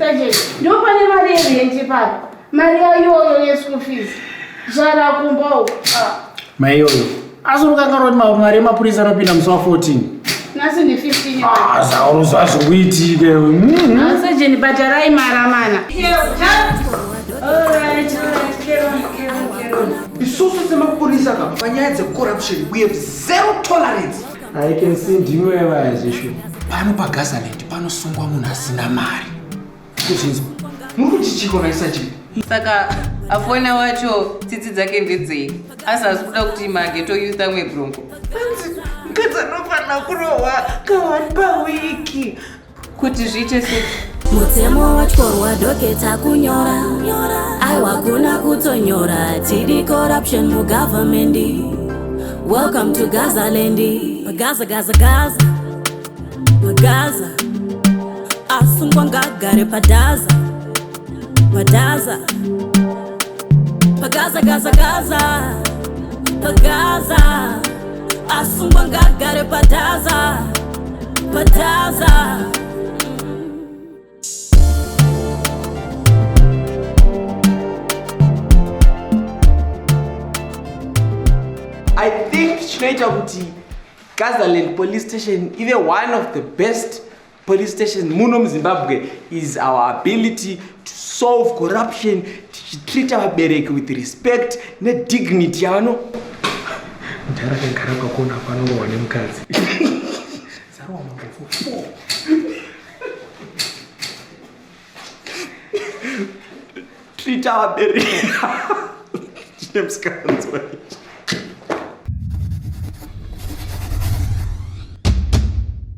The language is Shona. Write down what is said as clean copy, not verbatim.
Tajeni, ndio pane mari yerenje papa. Mari yayo yeschool fees. Zara kumbao. Mayoyo. Azurukangaro mari mapurisa anopinda musi wa14. Nasi ndi 15. Zauro zvazvikuitike. Tajeni batarai maramana. Alright. Isusu semapurisa ka panyaya dzecorruption we have zero tolerance. I can see ndimwe vayazvisho. Pano paGazaland panosungwa munhu asina mari. Kuzvinzi muri kuchichikona isachi. Saka afona wacho tsitsi dzake ndedzei. Asi kuda kuti mageto youth amwe bronco. Ngadzanofana kurohwa kawani pawiki. Kuti zviite sei? Mutemo wachkorwa doketa kunyora aiwa kuna kutonyora tiri corruption mu government. Welcome to Gazaland. Gaza Gaza asungwa ngagare padaza Pagaza asungwa ngagare padaza I think chinoita kuti Gazaland police station, even one of the best police stations muno muZimbabwe, is our ability to solve corruption, to treat vabereki with respect ne dignity yano. Ndarakagara kwakona panongowa nemukadzi. Sawa mambo. Treat vabereki. James Kanzwai.